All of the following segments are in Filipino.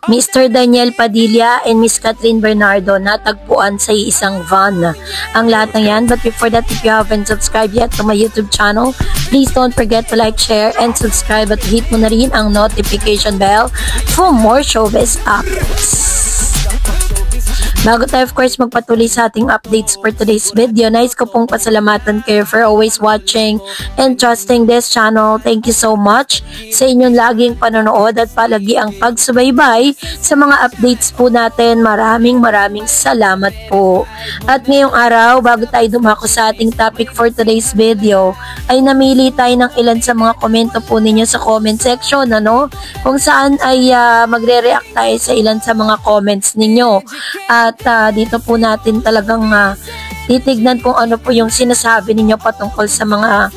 Mr. Daniel Padilla and Miss Catherine Bernardo natagpuan sa isang van. Ang lahat ng yan, but before that, if you haven't subscribed yet to my YouTube channel, please don't forget to like, share, and subscribe at hit mo na rin ang notification bell for more showbiz updates. Bago tayo of course magpatuloy sa ating updates for today's video, nais ko pong pasalamatan kayo for always watching and trusting this channel. Thank you so much sa inyong laging panonood at palagi ang pagsubaybay sa mga updates po natin. Maraming salamat po. At ngayong araw, bago tayo dumako sa ating topic for today's video, ay namili tayo ng ilan sa mga komento po ninyo sa comment section, kung saan ay magre-react tayo sa ilan sa mga comments ninyo. At dito po natin talagang titignan kung ano po yung sinasabi ninyo patungkol sa mga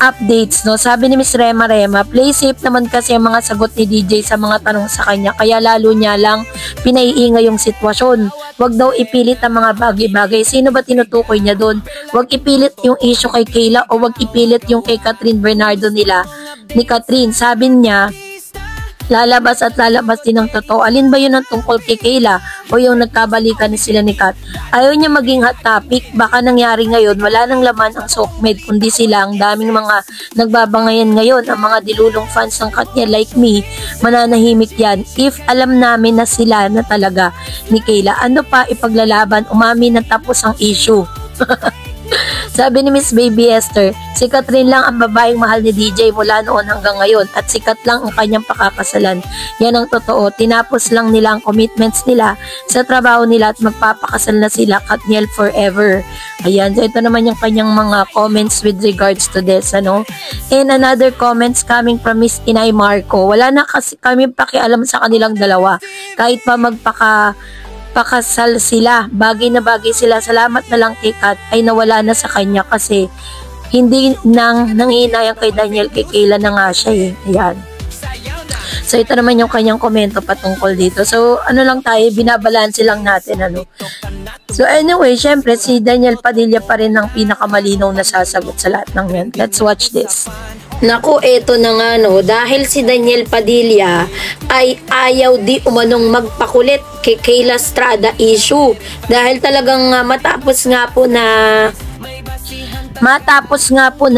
updates, Sabi ni Miss Rema, play safe naman kasi ang mga sagot ni DJ sa mga tanong sa kanya, kaya lalo niya lang pinaiingay yung sitwasyon. Wag daw ipilit ang mga bagay-bagay. Sino ba tinutukoy niya doon? Wag ipilit yung issue kay Kayla o wag ipilit yung kay Catherine Bernardo ni Catherine. Sabi niya, lalabas at lalabas din ang totoo. Alin ba yun ang tungkol kay Kayla o yung nagkabalikan ni sila ni Kat? Ayaw niya maging hot topic. Baka nangyari ngayon, wala nang laman ang sockmate kundi sila. Ang daming mga nagbabangayan ngayon. Ang mga dilulong fans ng Kat niya like me, mananahimik yan. If alam namin na sila na talaga ni Kayla, ano pa ipaglalaban? Umami na tapos ang issue. Sabi ni Miss Baby Esther, si Catherine lang ang babaeng mahal ni DJ mula noon hanggang ngayon at sikat lang ang kanyang pakakasalan. Yan ang totoo. Tinapos lang nila ang commitments nila sa trabaho nila at magpapakasal na sila, Katniel forever. Ayan, so ito naman yung kanyang mga comments with regards to this, And another comments coming from Miss Inay Marco. Wala na kasi kami pakialam sa kanilang dalawa. Kahit pa pakasal sila, bagay na bagay sila, salamat na lang kay Kat ay nawala na sa kanya kasi hindi nang nanghihinayang kay Daniel, kay Kayla na nga siya Ayan. So ito naman yung kanyang komento patungkol dito. So ano lang tayo, binabalanse lang natin So anyway, syempre si Daniel Padilla pa rin ang pinakamalinaw na sasagot sa lahat ng yan. Let's watch this. Naku, eto na nga dahil si Daniel Padilla ay ayaw di umanong magpakulit kay Kayla Estrada issue. Dahil talagang matapos nga po na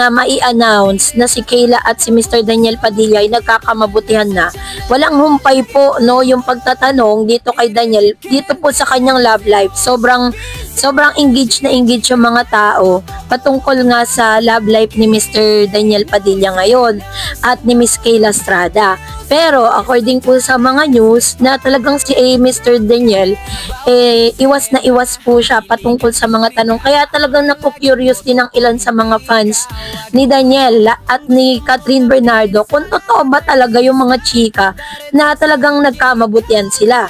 mai-announce na si Kayla at si Mr. Daniel Padilla ay nagkakamabutihan na. Walang humpay po yung pagtatanong dito kay Daniel, dito po sa kanyang love life. Sobrang engaged yung mga tao patungkol nga sa love life ni Mr. Daniel Padilla ngayon at ni Miss Kayla Estrada. Pero according po sa mga news na talagang si Mr. Daniel iwas na iwas po siya patungkol sa mga tanong, kaya talagang naku-curious din ang ilan sa mga fans ni Daniel at ni Catherine Bernardo kung totoo ba talaga yung mga chika na talagang nagkamabutihan sila.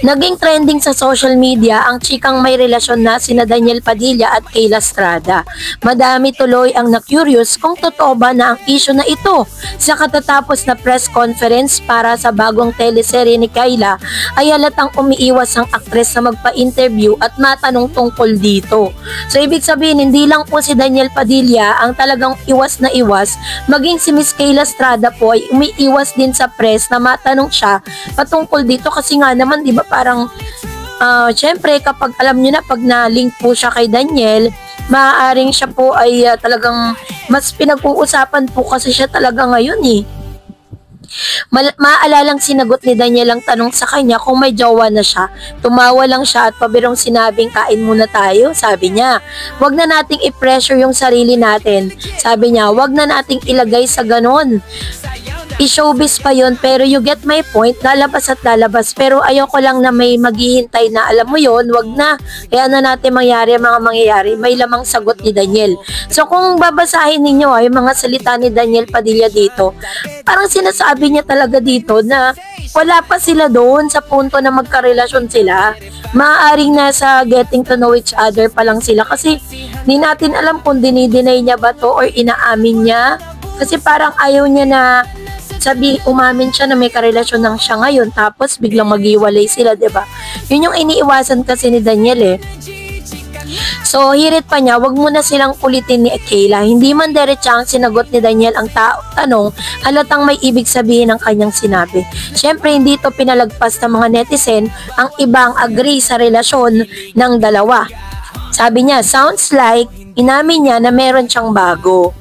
Naging trending sa social media ang chikang may relasyon na sina Daniel Padilla at Kayla Estrada. Madami tuloy ang na-curious kung totoo ba na ang issue na ito. Sa katatapos na press conference para sa bagong teleserye ni Kayla, ay halatang umiiwas ang aktres na magpa-interview at matanong tungkol dito. So ibig sabihin, hindi lang po si Daniel Padilla ang talagang iwas na iwas, maging si Miss Kayla Estrada po ay umiiwas din sa press na matanong siya patungkol dito kasi nga naman, di ba, parang syempre kapag alam nyo na pag na-link po siya kay Daniel, maaaring siya po ay talagang mas pinag-uusapan po kasi siya talaga ngayon Maalalang sinagot ni Daniel ang tanong sa kanya kung may jowa na siya. Tumawa lang siya at pabirong sinabing kain muna tayo. Sabi niya, wag na nating i-pressure yung sarili natin. Sabi niya, wag na nating ilagay sa ganon. I-showbiz pa yun, pero you get my point, lalabas at lalabas. Pero ayoko lang na may maghihintay na alam mo yun, wag na. Kaya na natin mangyari ang mga mangyayari. May lamang sagot ni Daniel. So kung babasahin ninyo yung mga salita ni Daniel Padilla dito, parang sinasabi niya talaga dito na wala pa sila doon sa punto na magkarelasyon sila. Maaaring nasa getting to know each other pa lang sila kasi di natin alam kung dinideny niya ba to or inaamin niya. Kasi parang ayaw niya na umamin siya na may karelasyon ng siya ngayon tapos biglang maghiwalay sila, 'di ba? Yun yung iniiwasan kasi ni Daniel So, hirit pa niya, wag mo na silang kulitin ni Kayla. Hindi man diretsang sinagot ni Daniel ang tanong, halatang may ibig sabihin ng kanyang sinabi. Siyempre, hindi ito pinalagpas ng mga netizen, ang ibang agree sa relasyon ng dalawa. Sabi niya, sounds like, inamin niya na meron siyang bago.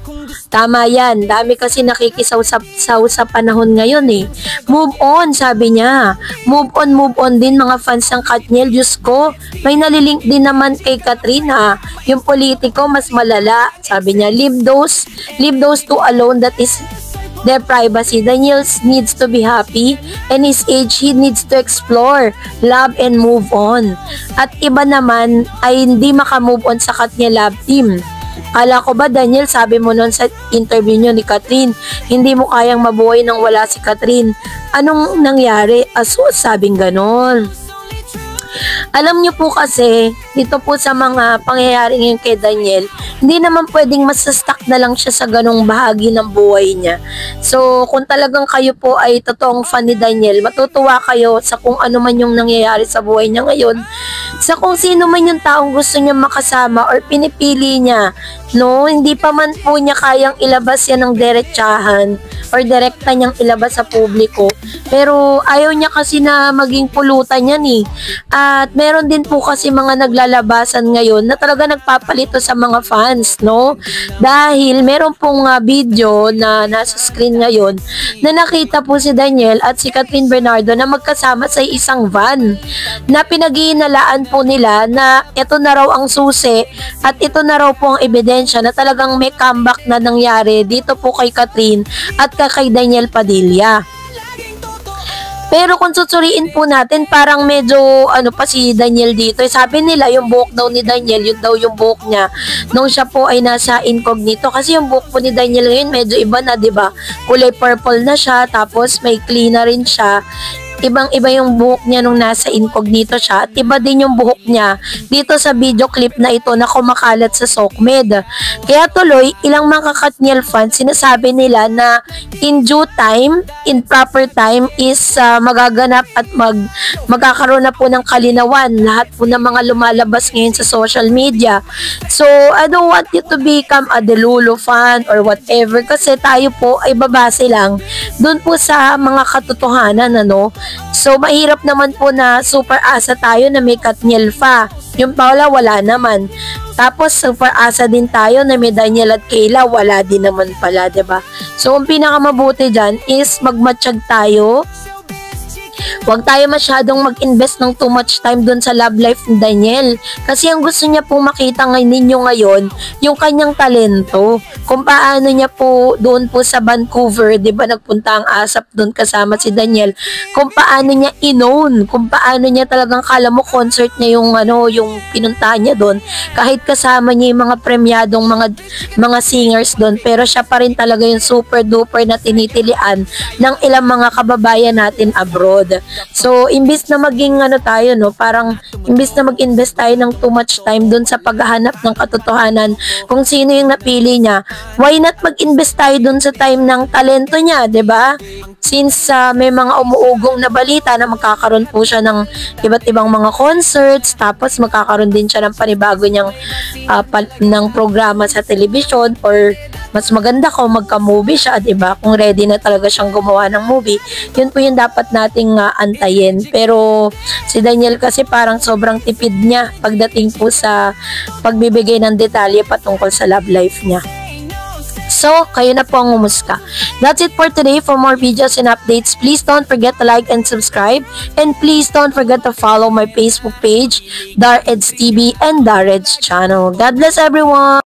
Tama yan, dami kasi nakikisaw-saw sa panahon ngayon eh. Move on, sabi niya. Move on din mga fans ng Katniel. Diyos ko, may nalilink din naman kay Katrina. Yung politiko mas malala. Sabi niya, leave those two alone, that is their privacy. Daniel needs to be happy and his age, he needs to explore, love and move on. At iba naman ay hindi makamove on sa Katniel love team. Kala ko ba, Daniel, sabi mo noon sa interview nyo ni Catherine, hindi mo kayang mabuhay nang wala si Catherine. Anong nangyari? Asus, sabing ganon. Alam niyo po kasi, dito po sa mga pangyayari ngayon kay Daniel, hindi naman pwedeng masastuck na lang siya sa ganong bahagi ng buhay niya. So, kung talagang kayo po ay totoong fan ni Daniel, matutuwa kayo sa kung ano man yung nangyayari sa buhay niya ngayon, sa kung sino man yung taong gusto niya makasama or pinipili niya, no? Hindi pa man po niya kayang ilabas yan ng diretsahan or direkta niyang ilabas sa publiko. Pero ayaw niya kasi na maging pulutan yan eh. At meron din po kasi mga naglalabasan ngayon na talaga nagpapalito sa mga fans, no? Dahil meron pong video na nasa screen ngayon na nakita po si Daniel at si Kathryn Bernardo na magkasama sa isang van na pinag-iinalaan po nila na ito na raw ang susi at ito na raw po ang ebidensya na talagang may comeback na nangyari dito po kay Kathryn at kay Daniel Padilla. Pero kung susuriin po natin, parang medyo ano pa si Daniel dito. Sabi nila yung buhok daw ni Daniel, yun daw yung buhok niya nung siya po ay nasa incognito. Kasi yung buhok po ni Daniel ngayon medyo iba na, 'di ba? Kulay purple na siya, tapos may clean na rin siya. Ibang-iba yung buhok niya nung nasa incognito siya at iba din yung buhok niya dito sa video clip na ito na kumakalat sa SOCMED. Kaya tuloy, ilang mga Katniel fans sinasabi nila na in due time, in proper time is magaganap at magkakaroon na po ng kalinawan lahat po ng mga lumalabas ngayon sa social media. So, I don't want you to become a Delulu fan or whatever kasi tayo po ay babase lang dun po sa mga katotohanan, ano. So, mahirap naman po na super asa tayo na may Katniel fa. Yung Paula, wala naman. Tapos, super asa din tayo na may Daniel at Kayla, wala din naman pala, 'di ba? So, ang pinakamabuti dyan is magmatsyag tayo. Huwag tayo masyadong mag-invest ng too much time dun sa love life ni Daniel. Kasi ang gusto niya po makita ninyo ngayon, yung kanyang talento. Kung paano niya po doon po sa Vancouver, di ba nagpunta ang ASAP doon kasama si Daniel. Kung paano niya inown, kung paano niya talagang kala mo concert niya yung yung pinuntahan niya doon. Kahit kasama niya yung mga premyadong mga singers doon, pero siya pa rin talaga yung super duper na tinitilian ng ilang mga kababayan natin abroad. So, imbis na maging tayo, no, parang imbis na mag-invest tayo ng too much time dun sa paghahanap ng katotohanan kung sino yung napili niya, why not mag-invest tayo dun sa time ng talento niya, 'di ba? Since may mga umuugong na balita na magkakaroon po siya ng iba't ibang mga concerts, tapos magkakaroon din siya ng panibago niyang ng programa sa television, or mas maganda kung magka-movie siya, 'di ba? Kung ready na talaga siyang gumawa ng movie, yun po yung dapat nating antayin. Pero si Daniel kasi parang sobrang tipid niya pagdating po sa pagbibigay ng detalye patungkol sa love life niya. So, kayo na po ang umuska. That's it for today. For more videos and updates, please don't forget to like and subscribe. And please don't forget to follow my Facebook page, Dar Eds TV and Dar Eds channel. God bless everyone!